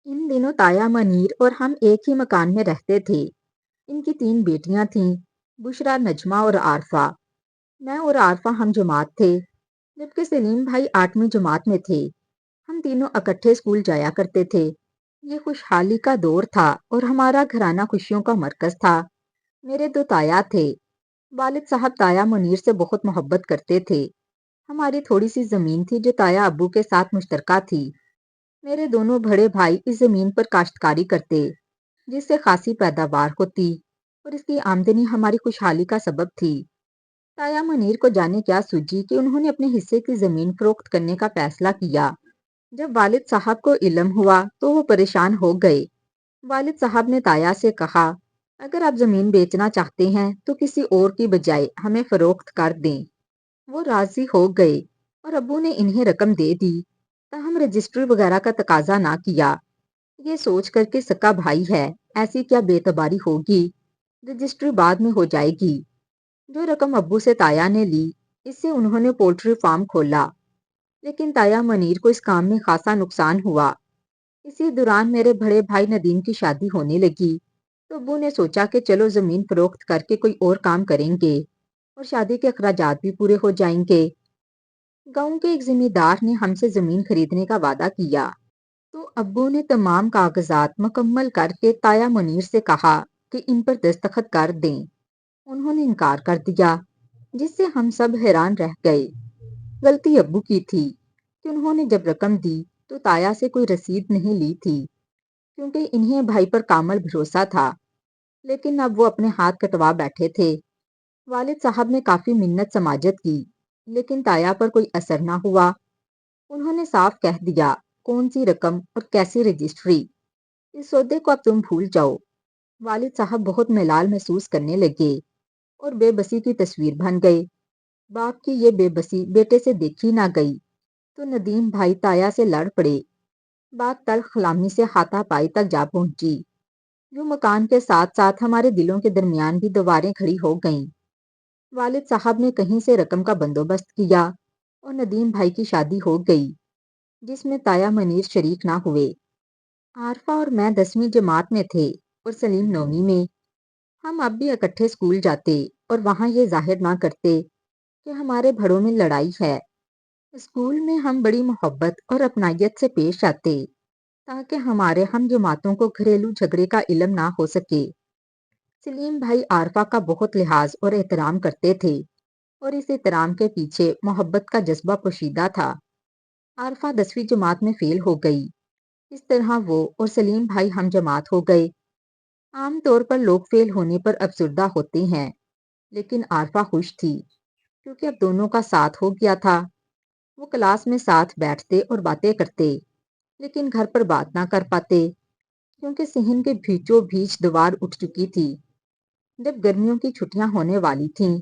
इन दिनों ताया मनीर और हम एक ही मकान में रहते थे। इनकी तीन बेटियां थीं, बुशरा, नजमा और आरफा। मैं और आरफा हम जमात थे, जबकि सलीम भाई 8वीं जमात में थे। हम तीनों इकट्ठे स्कूल जाया करते थे। ये खुशहाली का दौर था और हमारा घराना खुशियों का मरकज था। मेरे दो ताया थे। वालिद साहब ताया मुनीर से बहुत मोहब्बत करते थे। हमारी थोड़ी सी जमीन थी जो ताया अब्बू के साथ मुश्तरका थी। मेरे दोनों बड़े भाई इस जमीन पर काश्तकारी करते, जिससे खासी पैदावार होती और इसकी आमदनी हमारी खुशहाली का सबब थी। ताया मुनीर को जाने क्या सूझी कि उन्होंने अपने हिस्से की जमीन फरोख्त करने का फैसला किया। जब वालिद साहब को इल्म हुआ तो वो परेशान हो गए। वालिद साहब ने ताया से कहा, अगर आप जमीन बेचना चाहते हैं तो किसी और की बजाय हमें फरोख्त कर दें। वो राजी हो गए और अब्बू ने इन्हें रकम दे दी। ताहम रजिस्ट्री वगैरह का तकाजा ना किया। ये सोच कर के सक्का भाई है, ऐसी क्या बेतबारी होगी, रजिस्ट्री बाद में हो जाएगी। जो रकम अब्बू से ताया ने ली, इससे उन्होंने पोल्ट्री फार्म खोला। लेकिन ताया मनीर को इस काम में खासा नुकसान हुआ। इसी दौरान मेरे बड़े भाई नदीम की शादी होने लगी, तो अब्बू ने सोचा कि चलो जमीन फरोख्त करके कोई और काम करेंगे और शादी के अखराजात भी पूरे हो जाएंगे। गांव के एक जिम्मेदार ने हमसे जमीन खरीदने का वादा किया, तो अब्बू ने तमाम कागजात मुकम्मल करके ताया मुनीर से कहा कि इन पर दस्तखत कर दें। उन्होंने इनकार कर दिया, जिससे हम सब हैरान रह गए। गलती अब्बू की थी कि उन्होंने जब रकम दी तो ताया से कोई रसीद नहीं ली थी, क्योंकि इन्हें भाई पर कामल भरोसा था। लेकिन अब वो अपने हाथ कटवा बैठे थे। वालिद साहब ने काफी मिन्नत समाजत की, लेकिन ताया पर कोई असर ना हुआ। उन्होंने साफ कह दिया, कौन सी रकम और कैसी रजिस्ट्री, इस सौदे को अब तुम भूल जाओ। वालिद साहब बहुत मलाल महसूस करने लगे और बेबसी की तस्वीर बन गए। बाप की ये बेबसी बेटे से देखी ना गई, तो नदीम भाई ताया से लड़ पड़े। बात तल्ख कलामी से हाथापाई तक जा पहुंची। जो मकान के साथ साथ हमारे दिलों के दरमियान भी दीवारें खड़ी हो गईं। वालिद साहब ने कहीं से रकम का बंदोबस्त किया और नदीम भाई की शादी हो गई, जिसमें ताया मनीर शरीक ना हुए। आरफा और मैं 10वीं जमात में थे और सलीम 9वीं में। हम अब भी इकट्ठे स्कूल जाते और वहां ये जाहिर ना करते कि हमारे भड़ों में लड़ाई है। स्कूल में हम बड़ी मोहब्बत और अपनायत से पेश आते, ताकि हमारे हम जमातों को घरेलू झगड़े का इल्म ना हो सके। सलीम भाई आरफा का बहुत लिहाज और एहतराम करते थे और इस एहतराम के पीछे मोहब्बत का जज्बा पोशीदा था। आरफा 10वीं जमात में फेल हो गई। इस तरह वो और सलीम भाई हम जमात हो गए। आम तौर पर लोग फेल होने पर अफसुर्दा होते हैं, लेकिन आरफा खुश थी, क्योंकि अब दोनों का साथ हो गया था। वो क्लास में साथ बैठते और बातें करते, लेकिन घर पर बात ना कर पाते, क्योंकि सिहन के बीचों बीच दीवार उठ चुकी थी। जब गर्मियों की छुट्टियां होने वाली थीं,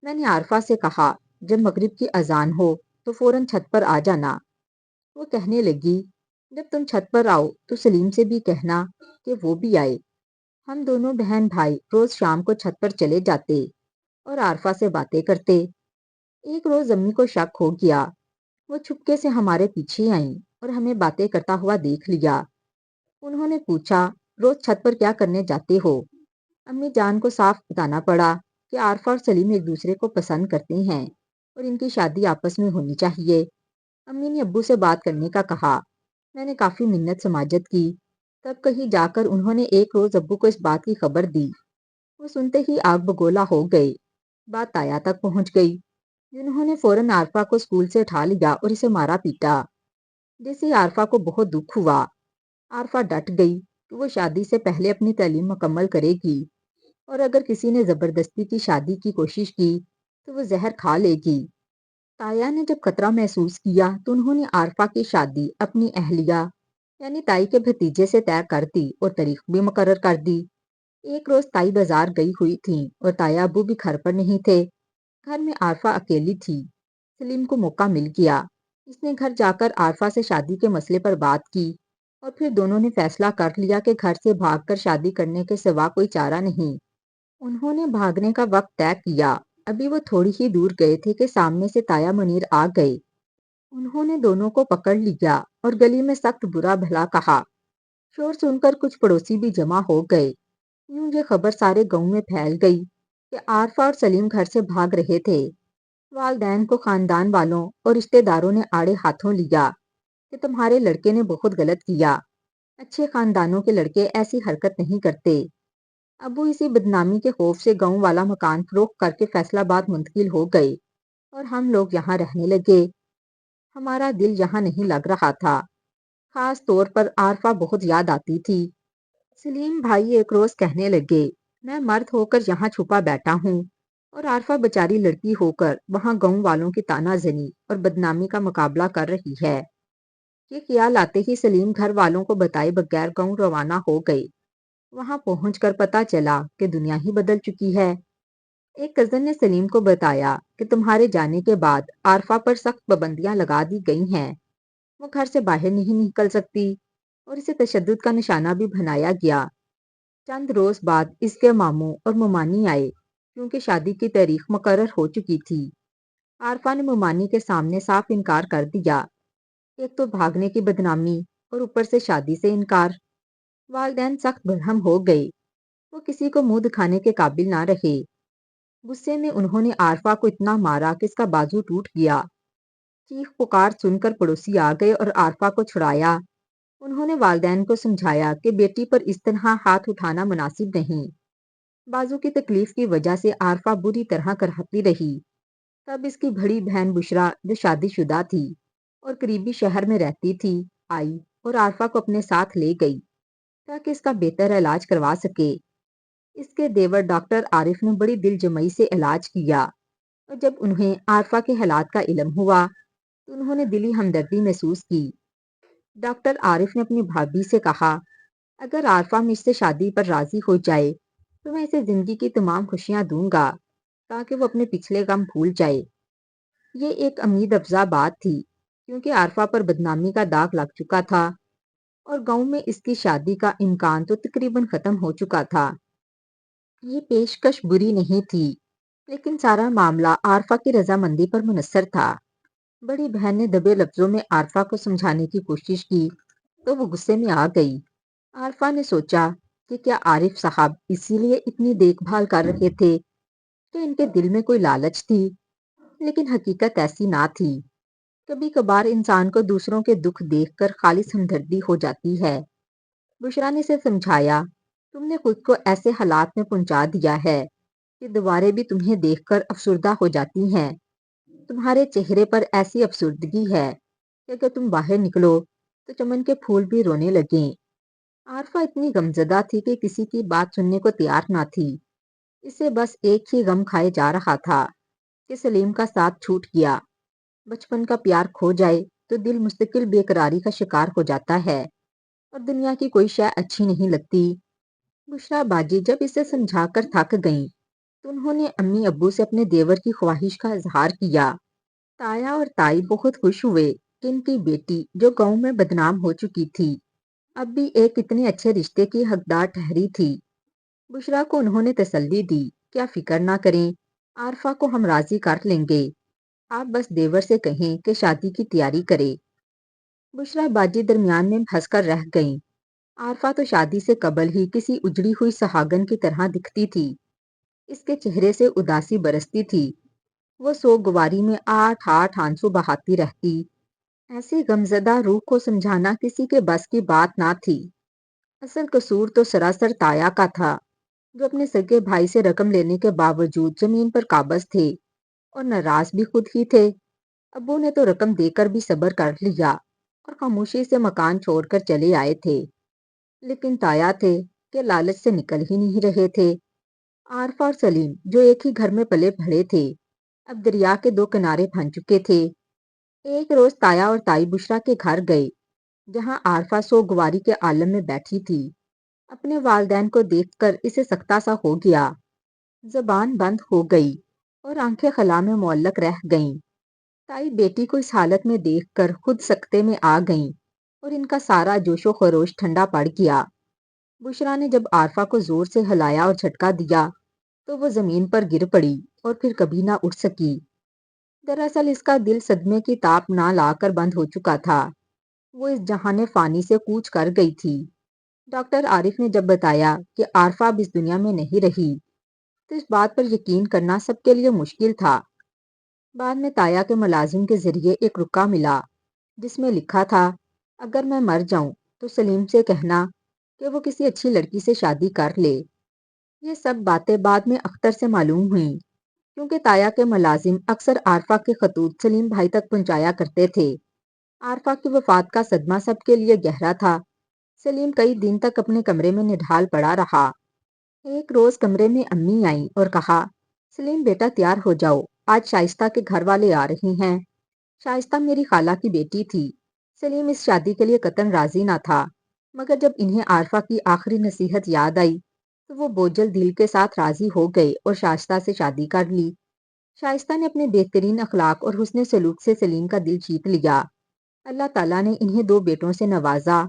मैंने आरफा से कहा, जब मगरिब की अजान हो तो फौरन छत पर आ जाना। वो कहने लगी, जब तुम छत पर आओ तो सलीम से भी कहना कि वो भी आए। हम दोनों बहन भाई रोज शाम को छत पर चले जाते और आरफा से बातें करते। एक रोज अम्मी को शक हो गया। वो छुपके से हमारे पीछे आई और हमें बातें करता हुआ देख लिया। उन्होंने पूछा, रोज छत पर क्या करने जाते हो? अम्मी जान को साफ बताना पड़ा कि आरफा और सलीम एक दूसरे को पसंद करते हैं और इनकी शादी आपस में होनी चाहिए। अम्मी ने अब्बू से बात करने का कहा। मैंने काफी मिन्नत समाजत की। तब कहीं जाकर उन्होंने एक रोज अब्बू को इस बात की खबर दी। वो सुनते ही आग बगोला हो गए। बात ताया तक पहुंच गई, जिन्होंने फौरन आरफा को स्कूल से उठा लिया और इसे मारा पीटा, जिससे आरफा को बहुत दुख हुआ। आरफा डट गई कि वो शादी से पहले अपनी तालीम मुकम्मल करेगी और अगर किसी ने जबरदस्ती की शादी की कोशिश की तो वो जहर खा लेगी। ताया ने जब खतरा महसूस किया तो उन्होंने आरफा की शादी अपनी अहलिया यानी ताई के भतीजे से तय कर दी और तारीख भी मुकर्रर कर दी। एक रोज ताई बाजार गई हुई थी और ताया अबू भी घर पर नहीं थे। घर में आरफा अकेली थी। सलीम को मौका मिल गया। इसने घर जाकर आरफा से शादी के मसले पर बात की और फिर दोनों ने फैसला कर लिया कि घर से भागकर शादी करने के सिवा कोई चारा नहीं। उन्होंने भागने का वक्त तय किया। अभी वो थोड़ी ही दूर गए थे कि सामने से ताया मुनीर आ गए। उन्होंने दोनों को पकड़ लिया और गली में सख्त बुरा भला कहा। शोर सुनकर कुछ पड़ोसी भी जमा हो गए। यूं ये खबर सारे गांव में फैल गई कि आरफा और सलीम घर से भाग रहे थे। वालदैन को खानदान वालों और रिश्तेदारों ने आड़े हाथों लिया कि तुम्हारे लड़के ने बहुत गलत किया। अच्छे खानदानों के लड़के ऐसी हरकत नहीं करते। अबू इसी बदनामी के खौफ से गांव वाला मकान फरोख्त करके फैसलाबाद मुंतकिल हो गए और हम लोग यहाँ रहने लगे। हमारा दिल यहाँ नहीं लग रहा था। खास तौर पर आरफा बहुत याद आती थी। सलीम भाई एक रोज कहने लगे, मैं मर्द होकर यहाँ छुपा बैठा हूँ और आरफा बेचारी लड़की होकर वहाँ गांव वालों की तानाजनी और बदनामी का मुकाबला कर रही है। ये ख्याल आते ही सलीम घर वालों को बताए बगैर गांव रवाना हो गए। वहां पहुंचकर पता चला कि दुनिया ही बदल चुकी है। एक कजन ने सलीम को बताया कि तुम्हारे जाने के बाद आरफा पर सख्त पाबंदियां लगा दी गई हैं। वो घर से बाहर नहीं निकल सकती और इसे तशद्दुद का निशाना भी बनाया गया। चंद रोज बाद इसके मामू और मुमानी आए क्योंकि शादी की तारीख मुकर्रर हो चुकी थी। आरफा ने मुमानी के सामने साफ इनकार कर दिया। एक तो भागने की बदनामी और ऊपर से शादी से इनकार। वालदैन सख्त बरहम हो गए। वो किसी को मुंह दिखाने के काबिल ना रहे। गुस्से में उन्होंने आरफा को इतना मारा कि इसका बाजू टूट गया। चीख पुकार सुनकर पड़ोसी आ गए और आरफा को छुड़ाया। उन्होंने वालदैन को समझाया कि बेटी पर इस तरह हाथ उठाना मुनासिब नहीं। बाजू की तकलीफ की वजह से आरफा बुरी तरह कराहती रही। तब इसकी बड़ी बहन बुशरा जो शादीशुदा थी और करीबी शहर में रहती थी, आई और आरफा को अपने साथ ले गई ताकि इसका बेहतर इलाज करवा सके। इसके देवर डॉक्टर आरिफ ने बड़ी दिल जमई से इलाज किया और जब उन्हें आरफा के हालात का इल्म हुआ तो उन्होंने दिली हमदर्दी महसूस की। डॉक्टर आरिफ ने अपनी भाभी से कहा, अगर आरफा मुझसे शादी पर राजी हो जाए तो मैं इसे जिंदगी की तमाम खुशियां दूंगा ताकि वो अपने पिछले गम भूल जाए। ये एक उम्मीद अफजा बात थी क्योंकि आरफा पर बदनामी का दाग लग चुका था और गांव में इसकी शादी का इम्कान तो तकरीबन खत्म हो चुका था। ये पेशकश बुरी नहीं थी, लेकिन सारा मामला आरफा की रजामंदी पर मुनस्सर था। बड़ी बहन ने दबे लफ्जों में आरफा को समझाने की कोशिश की तो वो गुस्से में आ गई। आरफा ने सोचा कि क्या आरिफ साहब इसीलिए इतनी देखभाल कर रहे थे कि इनके दिल में कोई लालच थी, लेकिन हकीकत ऐसी ना थी। कभी कभार इंसान को दूसरों के दुख देखकर खालिस हमदर्दी हो जाती है। बुशरा ने इसे समझाया, तुमने खुद को ऐसे हालात में पहुंचा दिया है कि दीवारें भी तुम्हें देखकर अफसुर्दा हो जाती हैं। तुम्हारे चेहरे पर ऐसी अफसुर्दगी है कि अगर तुम बाहर निकलो तो चमन के फूल भी रोने लगें। आरफा इतनी गमजदा थी कि किसी की बात सुनने को तैयार ना थी। इसे बस एक ही गम खाए जा रहा था कि सलीम का साथ छूट गया। बचपन का प्यार खो जाए तो दिल मुस्तकिल बेकरारी का शिकार हो जाता है और दुनिया की कोई शय अच्छी नहीं लगती। बुशरा बाजी जब इसे समझाकर थक गईं तो उन्होंने अम्मी अब्बू से अपने देवर की ख्वाहिश का इजहार किया। ताया और ताई बहुत खुश हुए कि इनकी बेटी जो गांव में बदनाम हो चुकी थी अब भी एक इतने अच्छे रिश्ते की हकदार ठहरी थी। बुशरा को उन्होंने तसल्ली दी, क्या फिक्र ना करें, आरफा को हम राजी कर लेंगे। आप बस देवर से कहें कि शादी की तैयारी करे। बुशरा बाजी दरमियान में फंसकर रह गईं। आरफा तो शादी से कबल ही किसी उजड़ी हुई सहागन की तरह दिखती थी। इसके चेहरे से उदासी बरसती थी। वो सोगवारी में आठ आठ आंसू बहाती रहती। ऐसी गमजदा रूह को समझाना किसी के बस की बात ना थी। असल कसूर तो सरासर ताया का था, जो अपने सगे भाई से रकम लेने के बावजूद जमीन पर काबज थे और नाराज भी खुद ही थे। अब्बू ने तो रकम देकर भी सब्र कर लिया और खामोशी से मकान छोड़कर चले आए थे, लेकिन ताया थे कि लालच से निकल ही नहीं रहे थे। आरफा और सलीम जो एक ही घर में पले बढ़े थे अब दरिया के दो किनारे बन चुके थे। एक रोज ताया और ताई बुशरा के घर गए जहां आरफा सोगवारी के आलम में बैठी थी। अपने वालदैन को देखकर इसे सख्ता सा हो गया। जबान बंद हो गई और आंखें खला में मुअल्लक रह गईं। ताई बेटी को इस हालत में देखकर खुद सकते में आ गईं और इनका सारा जोशो खरोश ठंडा पड़ गया। बुशरा ने जब आरफा को जोर से हिलाया और झटका दिया तो वो जमीन पर गिर पड़ी और फिर कभी ना उठ सकी। दरअसल इसका दिल सदमे की ताप ना लाकर बंद हो चुका था। वो इस जहाने फानी से कूच कर गई थी। ڈاکٹر عارف نے جب بتایا کہ عارفہ اب اس دنیا میں نہیں رہی تو اس بات پر یقین کرنا سب کے لیے مشکل تھا۔ بعد میں تایا کے ملازم کے ذریعے ایک رکا ملا جس میں لکھا تھا، اگر میں مر جاؤں تو سلیم سے کہنا کہ وہ کسی اچھی لڑکی سے شادی کر لے۔ یہ سب باتیں بعد میں اختر سے معلوم ہوئیں کیونکہ تایا کے ملازم اکثر عارفہ کے خطوط سلیم بھائی تک پہنچایا کرتے تھے۔ عارفہ کی وفات کا صدمہ سب کے لیے گہرا تھا۔ سلیم کئی دن تک اپنے کمرے میں نڈھال پڑا رہا۔ ایک روز کمرے میں امی آئیں اور کہا، سلیم بیٹا تیار ہو جاؤ، آج شائستہ کے گھر والے آ رہے ہیں۔ شائستہ میری خالہ کی بیٹی تھی۔ سلیم اس شادی کے لیے قطعاً راضی نہ تھا، مگر جب انہیں عارفہ کی آخری نصیحت یاد آئی تو وہ بوجھل دل کے ساتھ راضی ہو گئے اور شائستہ سے شادی کر لی۔ شائستہ نے اپنے بہترین اخلاق اور حسن سلوک سے سلیم کا دل جیت لیا۔ اللہ تعالیٰ نے انہیں 2 بیٹوں سے نوازا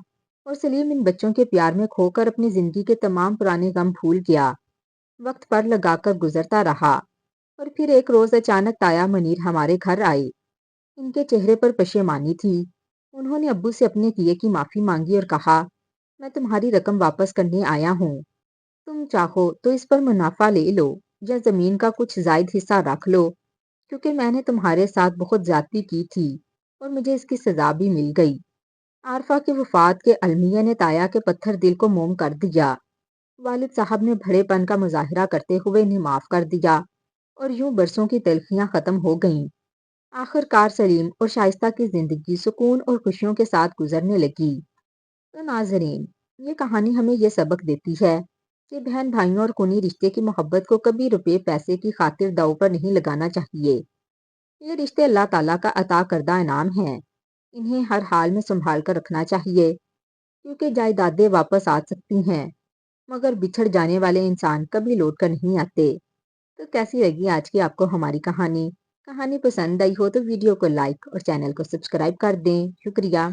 اور سلیم ان بچوں کے پیار میں کھو کر اپنی زندگی کے تمام پرانے غم بھول گیا۔ وقت پر لگا کر گزرتا رہا اور پھر ایک روز اچانک تایا منیر ہمارے گھر آئے۔ ان کے چہرے پر پشیمانی تھی۔ انہوں نے ابو سے اپنے کیے کی معافی مانگی اور کہا، میں تمہاری رقم واپس کرنے آیا ہوں۔ تم چاہو تو اس پر منافع لے لو یا زمین کا کچھ زائد حصہ رکھ لو، کیونکہ میں نے تمہارے ساتھ بہت زیادتی کی تھی اور مجھے اس کی سزا بھی مل گئی۔ عارفہ کی وفات کے المیہ نے تایا کے پتھر دل کو موم کر دیا۔ والد صاحب نے بھڑے پن کا مظاہرہ کرتے ہوئے انہیں معاف کر دیا اور یوں برسوں کی تلخیاں ختم ہو گئیں۔ آخر کار سلیم اور شائستہ کی زندگی سکون اور خوشیوں کے ساتھ گزرنے لگی۔ تو ناظرین، یہ کہانی ہمیں یہ سبق دیتی ہے کہ بہن بھائیوں اور خونی رشتے کی محبت کو کبھی روپے پیسے کی خاطر داؤ پر نہیں لگانا چاہیے۔ یہ رشتے اللہ تعالیٰ کا عطا کردہ انعام ہیں۔ انہیں ہر حال میں سنبھال کر رکھنا چاہیے کیونکہ جائیدادیں واپس آ سکتی ہیں مگر بچھڑ جانے والے انسان کبھی لوٹ کر نہیں آتے۔ تو کیسی لگی آج کی آپ کو ہماری کہانی؟ کہانی پسند آئی ہو تو ویڈیو کو لائک اور چینل کو سبسکرائب کر دیں۔ شکریہ۔